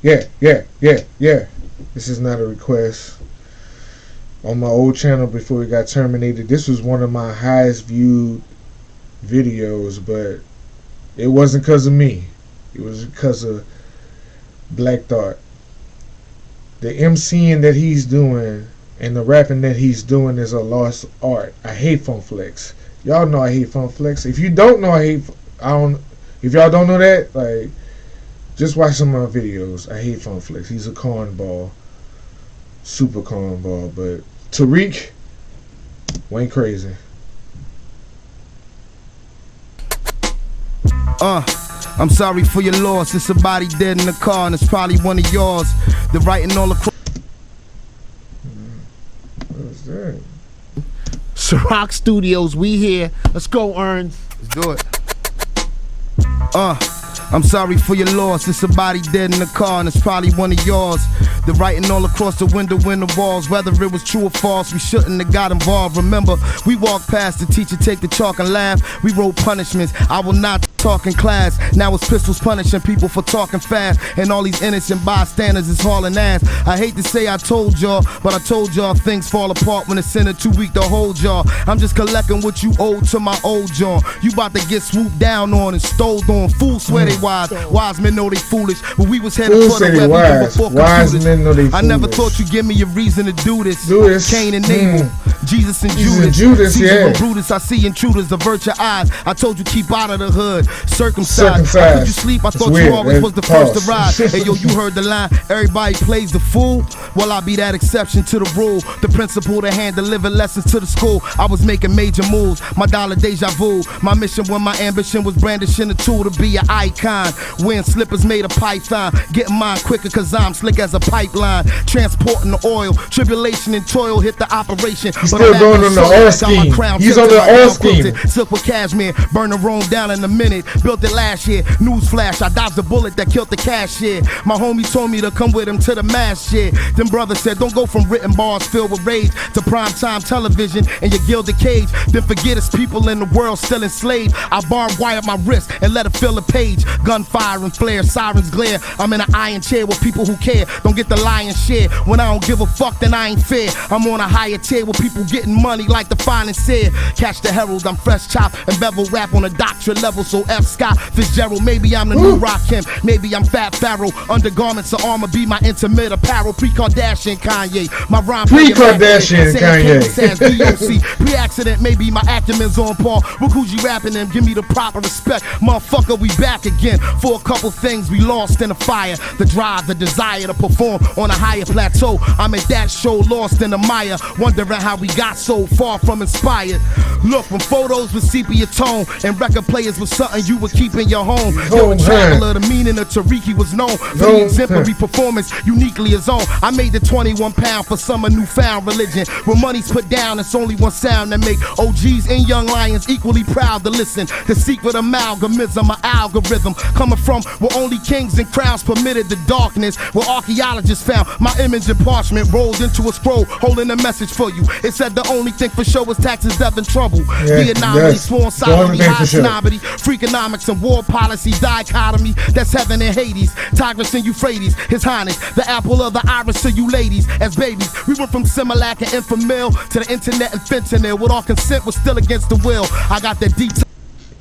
Yeah. This is not a request. On my old channel before we got terminated, this was one of my highest viewed videos, but it wasn't because of me. It was because of Black Thought. The MCing that he's doing and the rapping that he's doing is a lost art. I hate Funk Flex. Y'all know I hate Funk Flex. If you don't know if y'all don't know that, like, just watch some of my videos. I hate Funk Flex. He's a cornball. Super cornball. But Tariq went crazy. I'm sorry for your loss. It's a body dead in the car, and it's probably one of yours. The writing all across. What was that? Ciroc Studios, we here. Let's go, Earns. Let's do it. I'm sorry for your loss. It's a body dead in the car, and it's probably one of yours. The writing all across the window in the walls. Whether it was true or false, we shouldn't have got involved. Remember, we walked past the teacher, take the chalk and laugh. We wrote punishments. I will not talk in class. Now it's pistols punishing people for talking fast, and all these innocent bystanders is hauling ass. I hate to say I told y'all, but I told y'all things fall apart when it's in a too weak to hold y'all. I'm just collecting what you owed to my old John. You about to get swooped down on and stole on. Fools swear they wise. Wise men know they foolish. But we was headed for the web before computers. I never thought you'd give me a reason to do this. Cain and Abel, Jesus and Judas, Caesar and Brutus. I see intruders, avert your eyes. I told you keep out of the hood. Circumcised. How could you sleep? I thought you always was the first to rise. Hey yo, you heard the line. Everybody plays the fool. Well, I'll be that exception to the rule. The principle to hand deliver lessons to the school. I was making major moves. My dollar deja vu. My mission when my ambition was brandishing a tool to be an icon. Wearing slippers made of python. Getting mine quicker cause I'm slick as a pipeline. Transporting the oil. Tribulation and toil hit the operation. He's still going on the R scheme. He's on the R scheme. Silk with cashmere. Burn the Rome down in a minute. Built it last year. Newsflash. I dodged a bullet that killed the cashier. My homie told me to come with him to the mass shit. Them brothers said don't go from written bars filled with rage to primetime television and your gilded cage. Then forget it's people in the world still enslaved. I barbed wire my wrist and let it fill a page. Gunfire and flare, sirens glare. I'm in an iron chair with people who care. Don't get the lion's share. When I don't give a fuck, then I ain't fair. I'm on a higher tier with people getting money like the finest said. Catch the herald, I'm fresh chop and bevel rap on a doctorate level. So F. Scott Fitzgerald, maybe I'm the new Rakim, maybe I'm Fat Pharaoh. Undergarments of armor be my intimate apparel. Pre-Kardashian Kanye, my rhyme pre-Kardashian Kanye. Pre-accident, maybe my acumen's on par. Look who's you rapping and give me the proper respect. Motherfucker, we back again for a couple things we lost in the fire. The drive, the desire to perform on a higher plateau. I'm at that show lost in the mire, wondering how we got so far from inspired. Look, when photos with sepia tone and record players was something you would keep in your home. Yo, a traveler, the meaning of Tariq was known for the exemplary performance uniquely his own. I made the 21 pound for some newfound religion. When money's put down, it's only one sound that make OGs and young lions equally proud to listen. The secret amalgamism, an algorithm coming from where only kings and crowns permitted the darkness. Where archaeologists found my image in parchment rolled into a scroll holding a message for you. It said the only thing for sure is taxes, death, and trouble. The anomaly, sworn solemnly, high snobbery, freakonomics and war policy dichotomy. That's heaven and Hades, Tigris and Euphrates. His Highness, the apple of the iris to you ladies. As babies, we went from Similac and Infamil to the internet and fentanyl. With all consent was still against the will. I got that detail.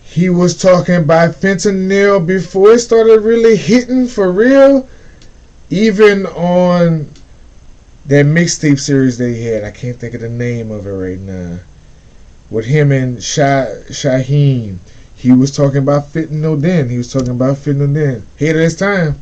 He was talking about fentanyl before it started really hitting for real. Even on that mixtape series they had, I can't think of the name of it right now, with him and Shaheem, he was talking about fentanyl then. Ahead of his time.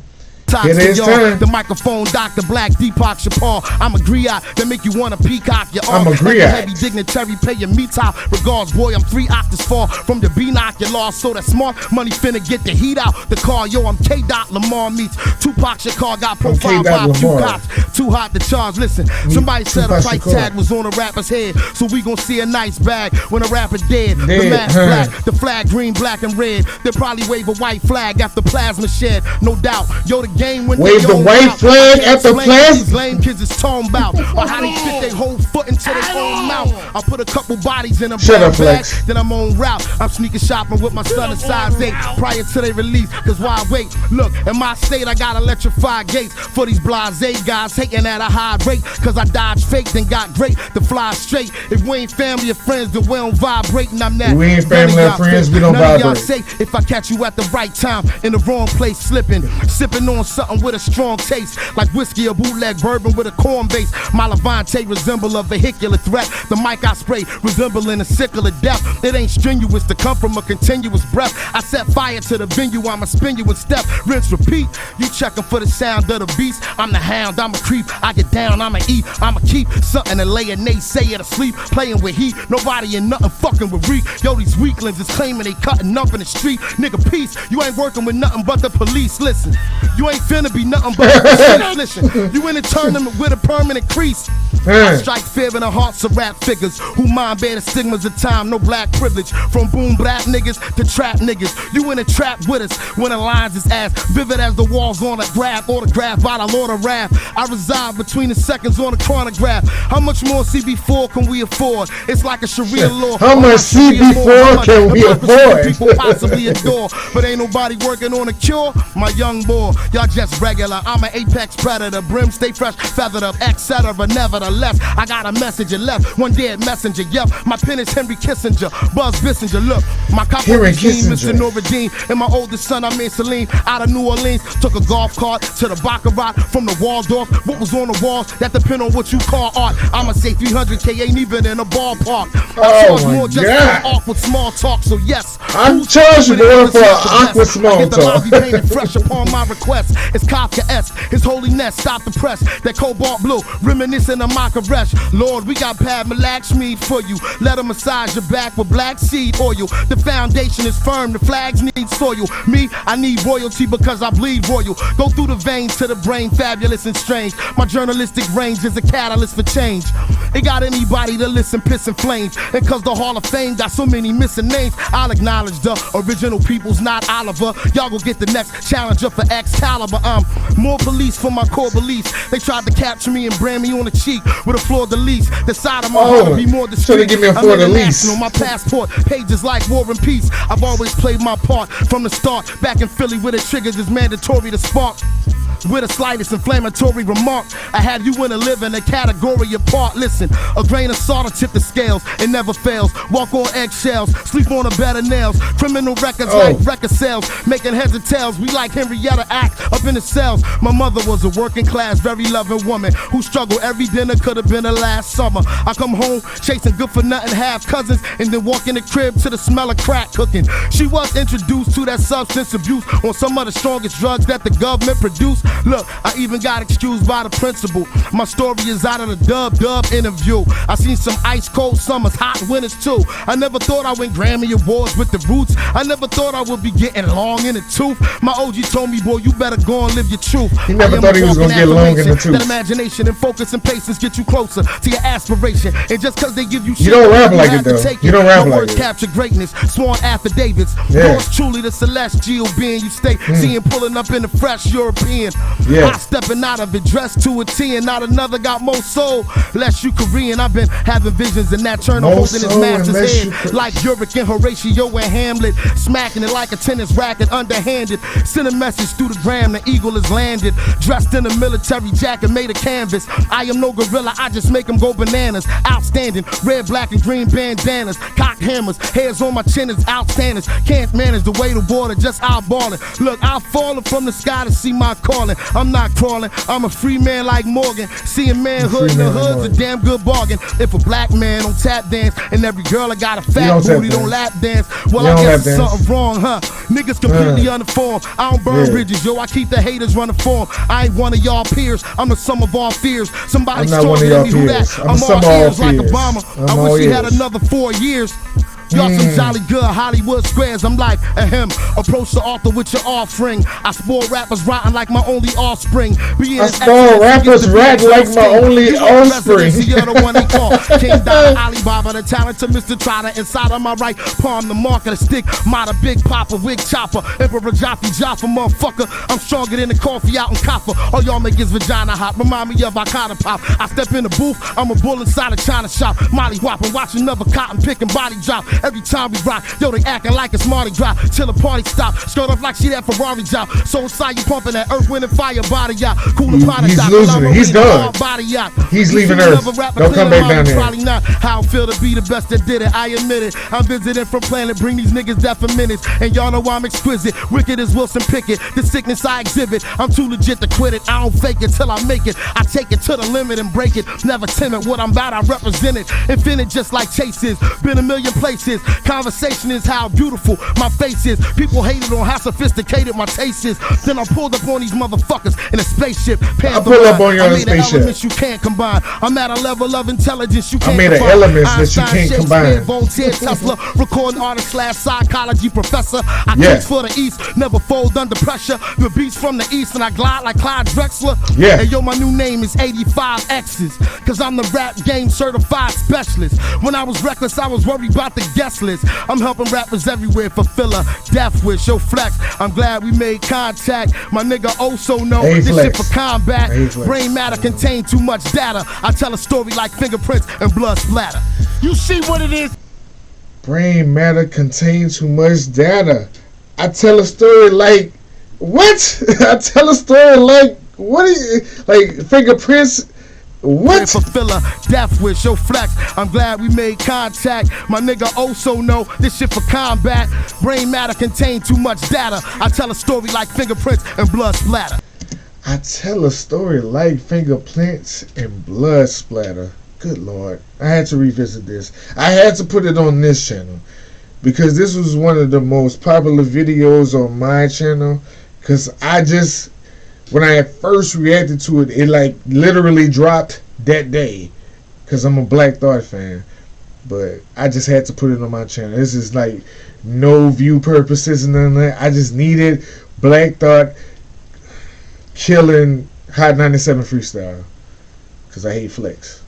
The microphone, Dr. Black, Deepak Chapar. I'm a griot that make you wanna peacock your arm. I'm a griot. Heavy dignitary, paying me top. Regards, boy, I'm 3 octaves far from the B-knock. You lost, so that smart money finna get the heat out the car. Yo, I'm K-Dot Lamar meets Tupac Shakur. Got profile by a few cops. Too hot to charge. Listen, somebody said a price tag was on a rapper's head, so we gon' see a nice bag when a rapper dead. The mask black, the flag green, black, and red. They'll probably wave a white flag after plasma shed. No doubt. Yo, the game when Wave the white flag at the plaza. These lame kids is talking about, or how they fit their whole foot into their own mouth. I put a couple bodies in a brown bag, then I'm on route. I'm sneaking shopping with my son in size 8 prior to their release. Cause why wait? Look, in my state I got electrified gates for these blase guys hating at a high rate. Cause I dodged fake, then got great to fly straight. If we ain't family or friends, then we don't vibrate. And I'm that. We ain't family or friends, we don't vibrate. Y'all say if I catch you at the right time in the wrong place, slipping, sipping on something with a strong taste, like whiskey or bootleg bourbon with a corn base. My Levante resemble a vehicular threat. The mic I spray resembling a sickle of death. It ain't strenuous to come from a continuous breath. I set fire to the venue, I'ma spin you in step. Rinse, repeat. You checking for the sound of the beast. I'm the hound, I'm a creep. I get down, I'ma eat. I'ma keep something to lay a naysayer to sleep. Playing with heat, nobody and nothing fucking with reek. Yo, these weaklings is claiming they cutting up in the street. Nigga, peace. You ain't working with nothing but the police. Listen, you ain't finna be nothing but the police. Listen, you in a tournament with a permanent crease. I strike fear in the hearts of rap figures who mind bear the stigmas of time, no black privilege. From boom bap niggas to trap niggas. You in a trap with us when the lines is as vivid as the walls on a graph. Autograph by the Lord of Rap. I reside between the seconds on a chronograph. How much more CB4 can we afford? It's like a Sharia law. How much CB4 can we afford? People possibly adore, but ain't nobody working on a cure. My young boy, y'all just regular. I'm an apex predator. Brim stay fresh, feathered up, etc. Nevertheless, I got a message and left. One dead messenger. Yup, my pen is Henry Kissinger. Buzz Bissinger. Look, my cop regime, Mr. Noradine, and my oldest son, I mean Celine, out of New Orleans. Took a golf cart to the Baccarat from the Waldorf. What was on the walls? That depend on what you call art. I'ma say 300K ain't even in a ballpark. I charge more just for awkward small talk. So yes, I'm charging more for awkward small talk. The lobby painted fresh upon my request. It's Kafka-esque. His holiness stop the press. That cobalt blue, reminiscent of my caress. Lord, we got Pad Malax mead for you. Let him massage your back with black seed oil. The foundation is firm. The flags need soil. Me, I need royalty because I bleed royal. Go through the veins to the brain, fabulous and strange. My journalistic range is a catalyst for change. It got anybody to listen, piss and flames. And cause the Hall of Fame got so many missing names, I'll acknowledge the original people's not Oliver. Y'all go get the next challenger for Excalibur. More police for my core beliefs. They tried to capture me and brand me on the cheek with a fleur de lis. The side of my heart be more discreet. So they give me a fleur de lis. My passport pages like War and Peace. I've always played my part from the start. Back in Philly where the triggers is mandatory to spark. With the slightest inflammatory remark, I had you in a living a category apart. Listen, a grain of salt will tip the scales, it never fails. Walk on eggshells, sleep on a bed of nails. Criminal records like record sales, making heads and tails. We like Henrietta Act up in the cells. My mother was a working class, very loving woman who struggled every dinner could have been her last summer. I come home chasing good for nothing, half cousins, and then walk in the crib to the smell of crack cooking. She was introduced to that substance abuse on some of the strongest drugs that the government produced. Look, I even got excused by the principal. My story is out of the dub interview. I seen some ice cold summers, hot winters too. I never thought I win Grammy Awards with the Roots. I never thought I would be getting long in the tooth. My OG told me, boy, you better go and live your truth. He never thought he was gonna get long in the tooth. That imagination and focus and patience get you closer to your aspiration. And just cause they give you shit, you don't rap like it though. You don't rap like it. Capture greatness, sworn affidavits. Yours truly the celestial being you stay seeing pulling up in the fresh European. I stepping out of it, dressed to a T, and not another got more soul. Less you Korean, I've been having visions and that turner holding his master's head like Uric and Horatio and Hamlet, smacking it like a tennis racket, underhanded. Send a message through the gram, the eagle is landed. Dressed in a military jacket made of canvas. I am no gorilla, I just make them go bananas. Outstanding, red, black, and green bandanas. Cock hammers, hairs on my chin is outstanding. Can't manage the way the water, just eyeballing. Look, I've fallen from the sky to see my calling. I'm not crawling, I'm a free man like Morgan. Seeing manhood in the hood's a damn good bargain. If a black man don't tap dance and every girl I got a fat booty don't lap dance, well I guess it's something wrong, huh? Niggas completely uninformed. I don't burn bridges, yo, I keep the haters running for 'em. I ain't one of y'all peers, I'm the sum of all fears. Somebody stronger than me, who that? I'm all ears like Obama. I wish he had another 4 years. Y'all some jolly good Hollywood squares. I'm like, ahem. Approach the author with your offering. I spoil rappers rotten like my only offspring. I spoil rappers rotten like my only offspring. You're the one they call King Dollar Alibaba, the talented Mr. Trotter. Inside of my right palm, the mark of the stick. Mata Big Papa, Wig Chopper, Emperor Jaffe Jaffa, motherfucker. I'm stronger than the coffee out in copper. All y'all make is vagina hot. Remind me of Icona Pop. I step in the booth, I'm a bull inside a China shop. Molly whopping, watch another cotton picking body drop. Every time we rock, yo, they acting like it's Mardi Gras. Till the party stop, skirt up like she that Ferrari job. So inside you pumping that Earth, Wind, and Fire body yacht. Cool the product. He's losing it. He's done. He's leaving Earth. Don't come back down there. Probably not how I feel to be the best that did it. I admit it. I'm visiting from planet. Bring these niggas death for minutes. And y'all know I'm exquisite. Wicked as Wilson Pickett. The sickness I exhibit. I'm too legit to quit it. I don't fake it till I make it. I take it to the limit and break it. Never timid. What I'm about, I represent it. Infinite just like Chase is. Been a million places. Conversation is how beautiful my face is. People hated on how sophisticated my taste is. Then I pulled up on these motherfuckers in a spaceship. I pull up on you on a spaceship. You can't combine. I'm at a level of intelligence you can't combine. I made an elements that you can't combine. Voltaire, Tesla, recording artist / psychology professor. I kicks for the East, never fold under pressure. The beats from the East and I glide like Clyde Drexler. Yeah. And yo, my new name is 85 X's. Cause I'm the rap game certified specialist. When I was reckless, I was worried about the guest list. I'm helping rappers everywhere, fulfill a death wish. Yo, flex, I'm glad we made contact. My nigga also know this shit for combat. Brain matter contain too much data. I tell a story like fingerprints and blood splatter. You see what it is? Brain matter contains too much data. I tell a story like what? I tell a story like what? Like fingerprints? What? Fulfiller, death wish, yo flex. I'm glad we made contact. My nigga also know this shit for combat. Brain matter contain too much data. I tell a story like fingerprints and blood splatter. I tell a story like fingerprints and blood splatter. Good Lord. I had to revisit this. I had to put it on this channel because this was one of the most popular videos on my channel. Because when I first reacted to it, it like literally dropped that day. Because I'm a Black Thought fan. But I just had to put it on my channel. This is like no view purposes and none of that. I just needed Black Thought killing Hot 97 Freestyle. Because I hate flex.